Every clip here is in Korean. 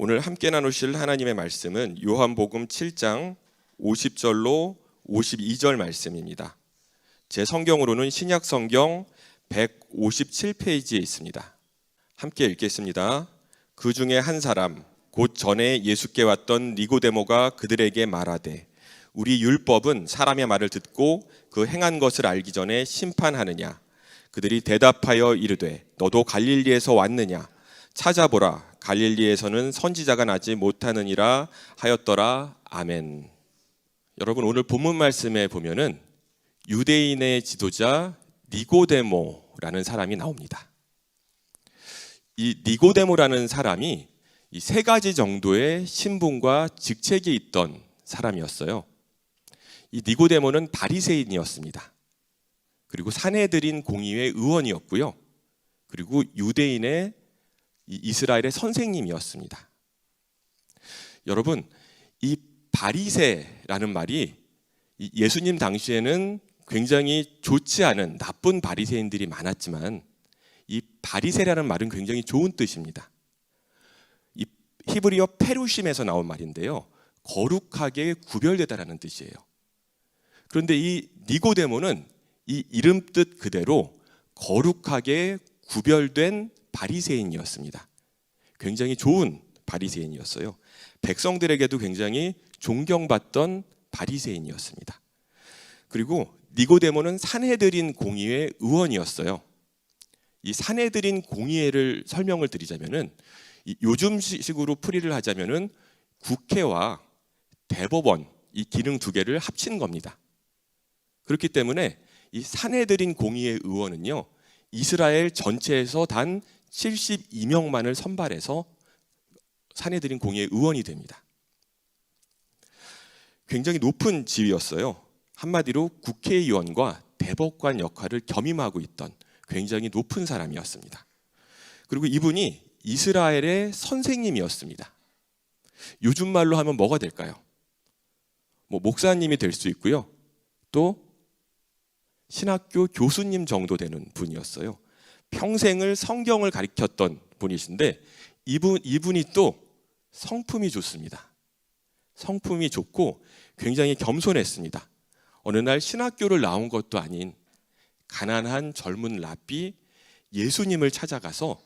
오늘 함께 나누실 하나님의 말씀은 요한복음 7장 50절로 52절 말씀입니다. 제 성경으로는 신약 성경 157페이지에 있습니다. 함께 읽겠습니다. 그 중에 한 사람 곧 전에 예수께 왔던 니고데모가 그들에게 말하되 우리 율법은 사람의 말을 듣고 그 행한 것을 알기 전에 심판하느냐. 그들이 대답하여 이르되 너도 갈릴리에서 왔느냐. 찾아보라. 갈릴리에서는 선지자가 나지 못하느니라 하였더라. 아멘. 여러분, 오늘 본문 말씀에 보면은 유대인의 지도자 니고데모라는 사람이 나옵니다. 이 니고데모라는 사람이 이 세 가지 정도의 신분과 직책이 있던 사람이었어요. 이 니고데모는 바리새인이었습니다. 그리고 산헤드린 공의회 의원이었고요. 그리고 유대인의 이스라엘의 선생님이었습니다. 여러분, 이 바리새라는 말이 예수님 당시에는 굉장히 좋지 않은 나쁜 바리새인들이 많았지만 이 바리새라는 말은 굉장히 좋은 뜻입니다. 이 히브리어 페루심에서 나온 말인데요. 거룩하게 구별되다라는 뜻이에요. 그런데 이 니고데모는 이 이름 뜻 그대로 거룩하게 구별된 바리새인이었습니다. 굉장히 좋은 바리새인이었어요. 백성들에게도 굉장히 존경받던 바리새인이었습니다. 그리고 니고데모는 산헤드린 공의회 의원이었어요. 이 산헤드린 공의회를 설명을 드리자면은 요즘식으로 풀이를 하자면은 국회와 대법원 이 기능 두 개를 합친 겁니다. 그렇기 때문에 이 산헤드린 공의회 의원은요, 이스라엘 전체에서 단 72명만을 선발해서 산헤드린 공의회 의원이 됩니다. 굉장히 높은 지위였어요. 한마디로 국회의원과 대법관 역할을 겸임하고 있던 굉장히 높은 사람이었습니다. 그리고 이분이 이스라엘의 선생님이었습니다. 요즘 말로 하면 뭐가 될까요? 목사님이 될 수 있고요. 또 신학교 교수님 정도 되는 분이었어요. 평생을 성경을 가르쳤던 분이신데 이분이 또 성품이 좋습니다. 성품이 좋고 굉장히 겸손했습니다. 어느 날 신학교를 나온 것도 아닌 가난한 젊은 랍비 예수님을 찾아가서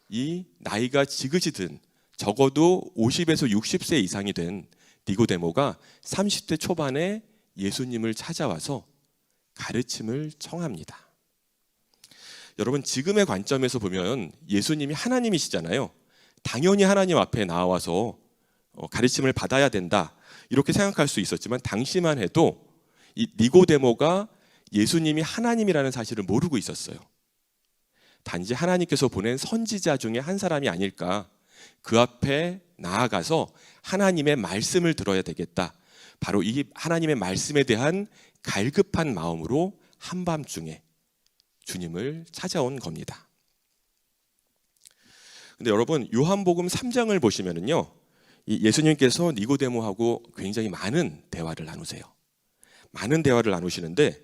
이 나이가 지긋이 든 적어도 50에서 60세 이상이 된 니고데모가 30대 초반에 예수님을 찾아와서 가르침을 청합니다. 여러분, 지금의 관점에서 보면 예수님이 하나님이시잖아요. 당연히 하나님 앞에 나와서 가르침을 받아야 된다 이렇게 생각할 수 있었지만 당시만 해도 이 니고데모가 예수님이 하나님이라는 사실을 모르고 있었어요. 단지 하나님께서 보낸 선지자 중에 한 사람이 아닐까. 그 앞에 나아가서 하나님의 말씀을 들어야 되겠다. 바로 이 하나님의 말씀에 대한 갈급한 마음으로 한밤중에 주님을 찾아온 겁니다. 근데 여러분, 요한복음 3장을 보시면은요, 이 예수님께서 니고데모하고 굉장히 많은 대화를 나누세요. 많은 대화를 나누시는데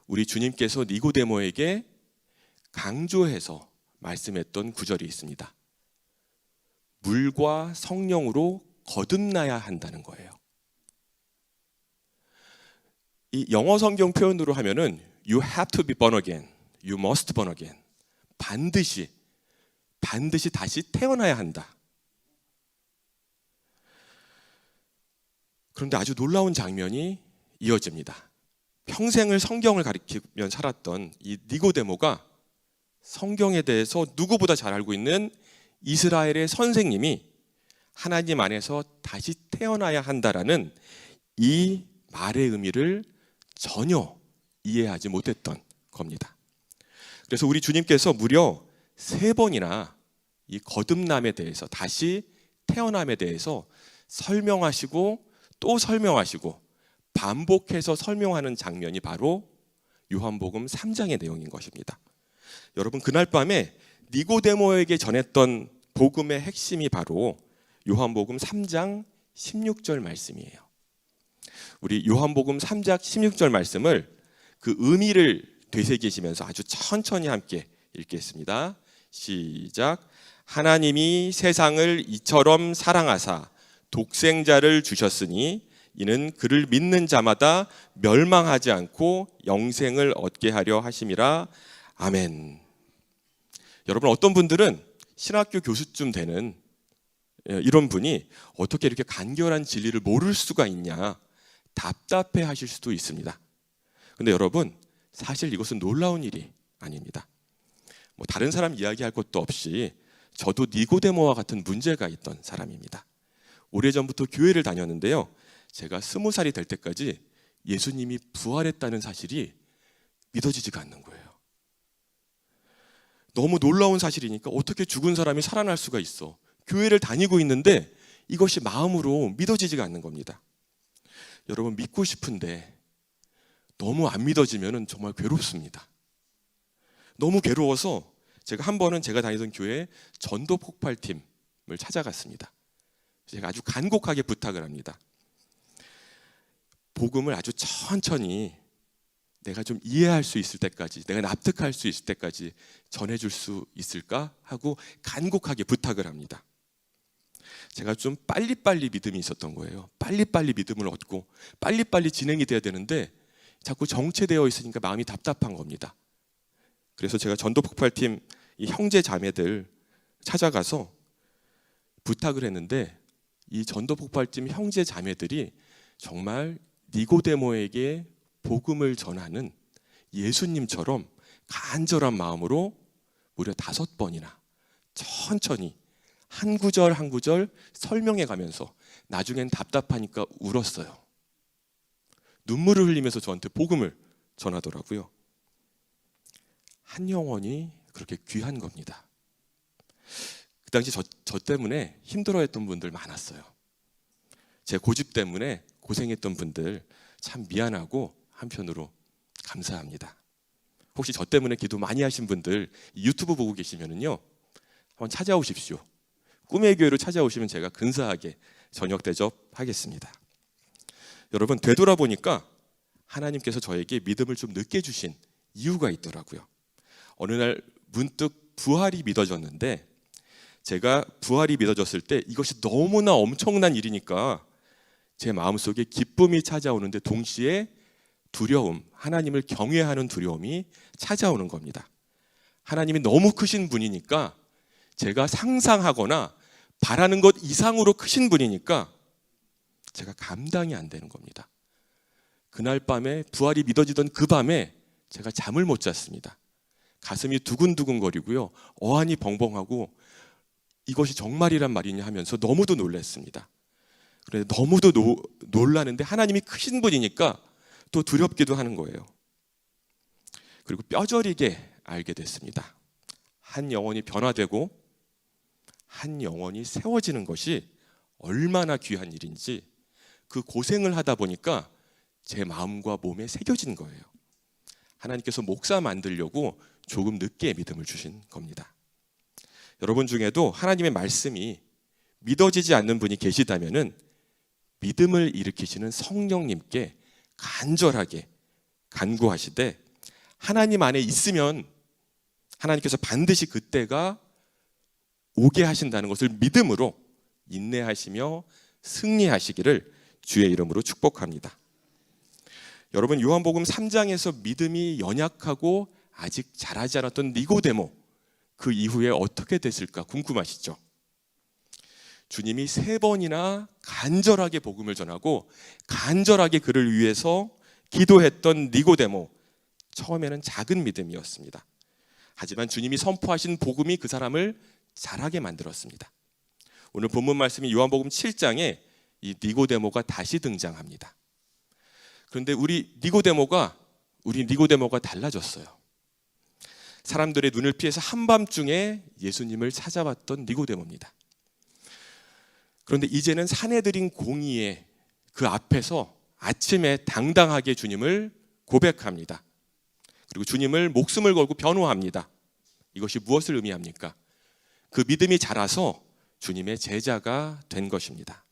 우리 주님께서 니고데모에게 강조해서 말씀했던 구절이 있습니다. 물과 성령으로 거듭나야 한다는 거예요. 이 영어 성경 표현으로 하면은 You have to be born again, You must born again. 반드시 다시 태어나야 한다. 그런데 아주 놀라운 장면이 이어집니다. 평생을 성경을 가리키며 살았던 이 니고데모가 성경에 대해서 누구보다 잘 알고 있는 이스라엘의 선생님이 하나님 안에서 다시 태어나야 한다라는 이 말의 의미를 전혀 이해하지 못했던 겁니다. 그래서 우리 주님께서 무려 3번이나 이 거듭남에 대해서, 다시 태어남에 대해서 설명하시고 또 설명하시고 반복해서 설명하는 장면이 바로 요한복음 3장의 내용인 것입니다. 여러분, 그날 밤에 니고데모에게 전했던 복음의 핵심이 바로 요한복음 3장 16절 말씀이에요. 우리 요한복음 3장 16절 말씀을 그 의미를 되새기시면서 아주 천천히 함께 읽겠습니다. 시작. 하나님이 세상을 이처럼 사랑하사 독생자를 주셨으니 이는 그를 믿는 자마다 멸망하지 않고 영생을 얻게 하려 하심이라. 아멘. 여러분, 어떤 분들은 신학교 교수쯤 되는 이런 분이 어떻게 이렇게 간결한 진리를 모를 수가 있냐 답답해 하실 수도 있습니다. 근데 여러분, 사실 이것은 놀라운 일이 아닙니다. 뭐 다른 사람 이야기할 것도 없이 저도 니고데모와 같은 문제가 있던 사람입니다. 오래전부터 교회를 다녔는데요, 제가 20살이 될 때까지 예수님이 부활했다는 사실이 믿어지지가 않는 거예요. 너무 놀라운 사실이니까 어떻게 죽은 사람이 살아날 수가 있어. 교회를 다니고 있는데 이것이 마음으로 믿어지지가 않는 겁니다. 여러분, 믿고 싶은데 너무 안 믿어지면 정말 괴롭습니다. 너무 괴로워서 제가 한 번은 제가 다니던 교회 전도 폭발팀을 찾아갔습니다. 제가 아주 간곡하게 부탁을 합니다. 복음을 아주 천천히 내가 좀 이해할 수 있을 때까지, 내가 납득할 수 있을 때까지 전해줄 수 있을까 하고 간곡하게 부탁을 합니다. 제가 좀 빨리빨리 믿음이 있었던 거예요. 빨리빨리 믿음을 얻고 빨리빨리 진행이 돼야 되는데 자꾸 정체되어 있으니까 마음이 답답한 겁니다. 그래서 제가 전도폭발팀 이 형제 자매들 찾아가서 부탁을 했는데 이 전도폭발팀 형제 자매들이 정말 니고데모에게 복음을 전하는 예수님처럼 간절한 마음으로 무려 5번이나 천천히 한 구절 한 구절 설명해 가면서 나중엔 답답하니까 울었어요. 눈물을 흘리면서 저한테 복음을 전하더라고요. 한 영혼이 그렇게 귀한 겁니다. 그 당시 저 때문에 힘들어했던 분들 많았어요. 제 고집 때문에 고생했던 분들 참 미안하고 한편으로 감사합니다. 혹시 저 때문에 기도 많이 하신 분들 유튜브 보고 계시면은요, 한번 찾아오십시오. 꿈의 교회로 찾아오시면 제가 근사하게 저녁 대접하겠습니다. 여러분, 되돌아보니까 하나님께서 저에게 믿음을 좀 늦게 주신 이유가 있더라고요. 어느 날 문득 부활이 믿어졌는데, 제가 부활이 믿어졌을 때 이것이 너무나 엄청난 일이니까 제 마음속에 기쁨이 찾아오는데 동시에 두려움, 하나님을 경외하는 두려움이 찾아오는 겁니다. 하나님이 너무 크신 분이니까, 제가 상상하거나 바라는 것 이상으로 크신 분이니까 제가 감당이 안 되는 겁니다. 그날 밤에, 부활이 믿어지던 그 밤에 제가 잠을 못 잤습니다. 가슴이 두근두근거리고요, 어안이 벙벙하고 이것이 정말이란 말이냐 하면서 너무도 놀랐습니다. 그런데 너무도 놀라는데 하나님이 크신 분이니까 또 두렵기도 하는 거예요. 그리고 뼈저리게 알게 됐습니다. 한 영혼이 변화되고 한 영혼이 세워지는 것이 얼마나 귀한 일인지, 그 고생을 하다 보니까 제 마음과 몸에 새겨진 거예요. 하나님께서 목사 만들려고 조금 늦게 믿음을 주신 겁니다. 여러분 중에도 하나님의 말씀이 믿어지지 않는 분이 계시다면은 믿음을 일으키시는 성령님께 간절하게 간구하시되, 하나님 안에 있으면 하나님께서 반드시 그때가 오게 하신다는 것을 믿음으로 인내하시며 승리하시기를 주의 이름으로 축복합니다. 여러분, 요한복음 3장에서 믿음이 연약하고 아직 자라지 않았던 니고데모, 그 이후에 어떻게 됐을까 궁금하시죠? 주님이 3번이나 간절하게 복음을 전하고 간절하게 그를 위해서 기도했던 니고데모, 처음에는 작은 믿음이었습니다. 하지만 주님이 선포하신 복음이 그 사람을 자라게 만들었습니다. 오늘 본문 말씀이 요한복음 7장에 이 니고데모가 다시 등장합니다. 그런데 우리 니고데모가 달라졌어요. 사람들의 눈을 피해서 한밤중에 예수님을 찾아왔던 니고데모입니다. 그런데 이제는 사내들인 공의의 그 앞에서 아침에 당당하게 주님을 고백합니다. 그리고 주님을 목숨을 걸고 변호합니다. 이것이 무엇을 의미합니까? 그 믿음이 자라서 주님의 제자가 된 것입니다.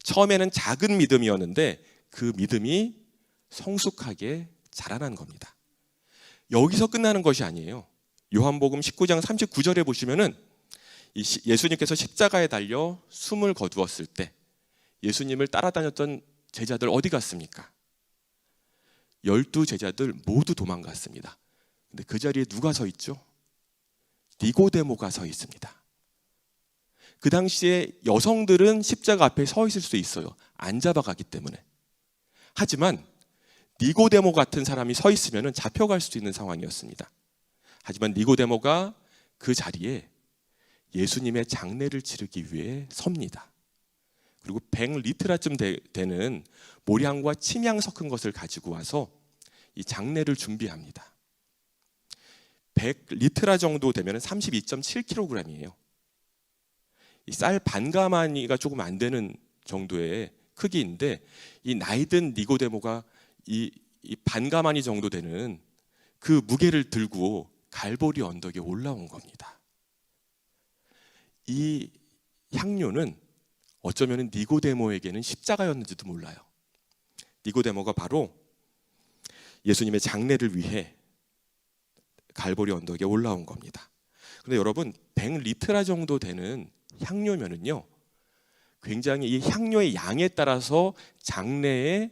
처음에는 작은 믿음이었는데 그 믿음이 성숙하게 자라난 겁니다. 여기서 끝나는 것이 아니에요. 요한복음 19장 39절에 보시면은 예수님께서 십자가에 달려 숨을 거두었을 때 예수님을 따라다녔던 제자들 어디 갔습니까? 12제자들 모두 도망갔습니다. 근데 그 자리에 누가 서 있죠? 니고데모가 서 있습니다. 그 당시에 여성들은 십자가 앞에 서 있을 수 있어요. 안 잡아가기 때문에. 하지만 니고데모 같은 사람이 서 있으면 잡혀갈 수도 있는 상황이었습니다. 하지만 니고데모가 그 자리에 예수님의 장례를 치르기 위해 섭니다. 그리고 100리트라쯤 되는 모량과 침향 섞은 것을 가지고 와서 이 장례를 준비합니다. 100리트라 정도 되면 32.7kg이에요. 이 쌀 반가마니가 조금 안 되는 정도의 크기인데 이 나이든 니고데모가 이 반가마니 정도 되는 그 무게를 들고 갈보리 언덕에 올라온 겁니다. 이 향료는 어쩌면 니고데모에게는 십자가였는지도 몰라요. 니고데모가 바로 예수님의 장례를 위해 갈보리 언덕에 올라온 겁니다. 그런데 여러분 100리트라 정도 되는 향료면은요 굉장히 이 향료의 양에 따라서 장례의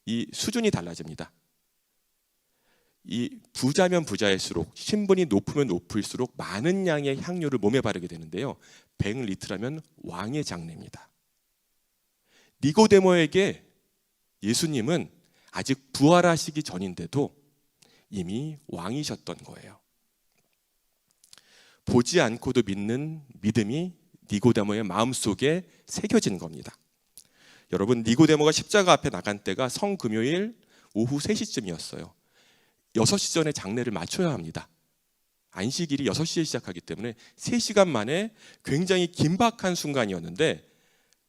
이 수준이 달라집니다. 이 부자면 부자일수록 신분이 높으면 높을수록 많은 양의 향료를 몸에 바르게 되는데요 100리트라면 왕의 장례입니다. 니고데모에게 예수님은 아직 부활하시기 전인데도 이미 왕이셨던 거예요. 보지 않고도 믿는 믿음이 니고데모의 마음속에 새겨진 겁니다. 여러분 니고데모가 십자가 앞에 나간 때가 성금요일 오후 3시쯤이었어요. 6시 전에 장례를 마쳐야 합니다. 안식일이 6시에 시작하기 때문에 3시간 만에 굉장히 긴박한 순간이었는데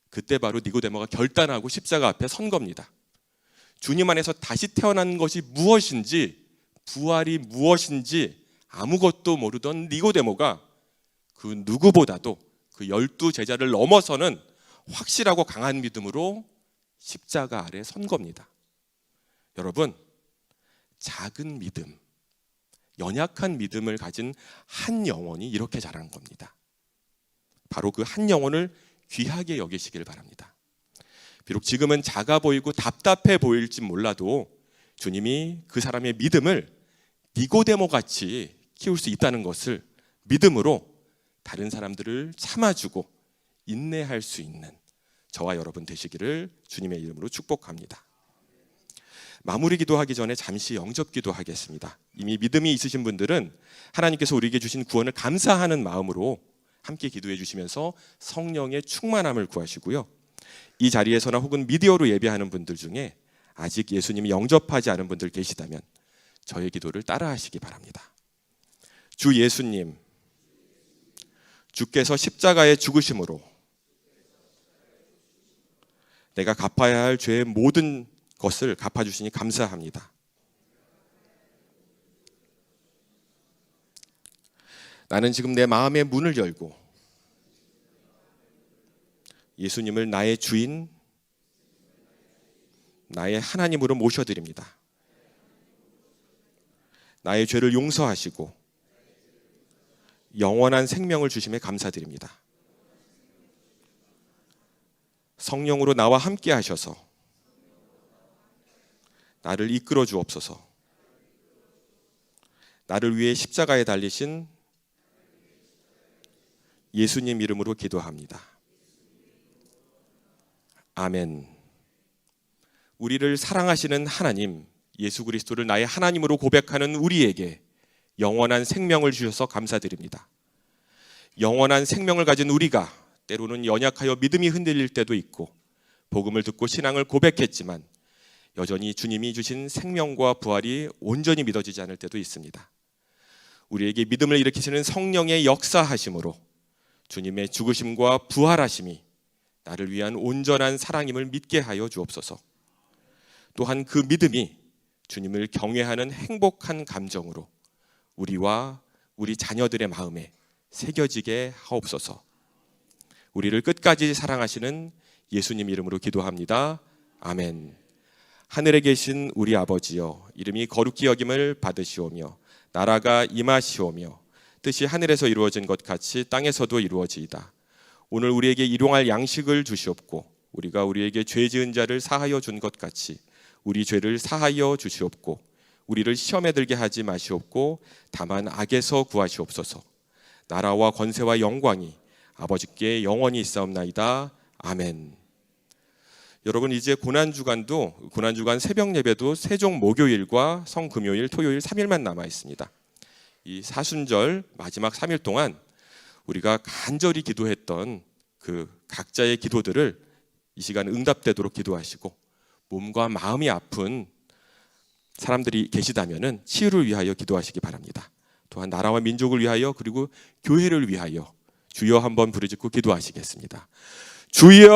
그때 바로 니고데모가 결단하고 십자가 앞에 선 겁니다. 주님 안에서 다시 태어난 것이 무엇인지 부활이 무엇인지 아무것도 모르던 니고데모가 그 누구보다도 그 12제자를 넘어서는 확실하고 강한 믿음으로 십자가 아래 선 겁니다. 여러분 작은 믿음, 연약한 믿음을 가진 한 영혼이 이렇게 자란 겁니다. 바로 그 한 영혼을 귀하게 여기시길 바랍니다. 비록 지금은 작아 보이고 답답해 보일지 몰라도 주님이 그 사람의 믿음을 니고데모 같이 키울 수 있다는 것을 믿음으로 다른 사람들을 참아주고 인내할 수 있는 저와 여러분 되시기를 주님의 이름으로 축복합니다. 마무리 기도하기 전에 잠시 영접 기도하겠습니다. 이미 믿음이 있으신 분들은 하나님께서 우리에게 주신 구원을 감사하는 마음으로 함께 기도해 주시면서 성령의 충만함을 구하시고요. 이 자리에서나 혹은 미디어로 예배하는 분들 중에 아직 예수님이 영접하지 않은 분들 계시다면 저의 기도를 따라하시기 바랍니다. 주 예수님, 주께서 십자가의 죽으심으로 내가 갚아야 할 죄의 모든 것을 갚아주시니 감사합니다. 나는 지금 내 마음의 문을 열고 예수님을 나의 주인, 나의 하나님으로 모셔드립니다. 나의 죄를 용서하시고 영원한 생명을 주심에 감사드립니다. 성령으로 나와 함께 하셔서 나를 이끌어 주옵소서. 나를 위해 십자가에 달리신 예수님 이름으로 기도합니다. 아멘. 우리를 사랑하시는 하나님, 예수 그리스도를 나의 하나님으로 고백하는 우리에게 영원한 생명을 주셔서 감사드립니다. 영원한 생명을 가진 우리가 때로는 연약하여 믿음이 흔들릴 때도 있고 복음을 듣고 신앙을 고백했지만 여전히 주님이 주신 생명과 부활이 온전히 믿어지지 않을 때도 있습니다. 우리에게 믿음을 일으키시는 성령의 역사하심으로 주님의 죽으심과 부활하심이 나를 위한 온전한 사랑임을 믿게 하여 주옵소서. 또한 그 믿음이 주님을 경외하는 행복한 감정으로 우리와 우리 자녀들의 마음에 새겨지게 하옵소서. 우리를 끝까지 사랑하시는 예수님 이름으로 기도합니다. 아멘. 하늘에 계신 우리 아버지여, 이름이 거룩히 여김을 받으시오며 나라가 임하시오며 뜻이 하늘에서 이루어진 것 같이 땅에서도 이루어지이다. 오늘 우리에게 일용할 양식을 주시옵고 우리가 우리에게 죄 지은 자를 사하여 준 것 같이 우리 죄를 사하여 주시옵고 우리를 시험에 들게 하지 마시옵고 다만 악에서 구하시옵소서. 나라와 권세와 영광이 아버지께 영원히 있사옵나이다. 아멘. 여러분, 이제 고난주간 새벽 예배도 세종 목요일과 성금요일, 토요일 3일만 남아 있습니다. 이 사순절 마지막 3일 동안 우리가 간절히 기도했던 그 각자의 기도들을 이 시간 응답되도록 기도하시고, 몸과 마음이 아픈 사람들이 계시다면은 치유를 위하여 기도하시기 바랍니다. 또한 나라와 민족을 위하여, 그리고 교회를 위하여 주여 한번 부르짖고 기도하시겠습니다. 주여!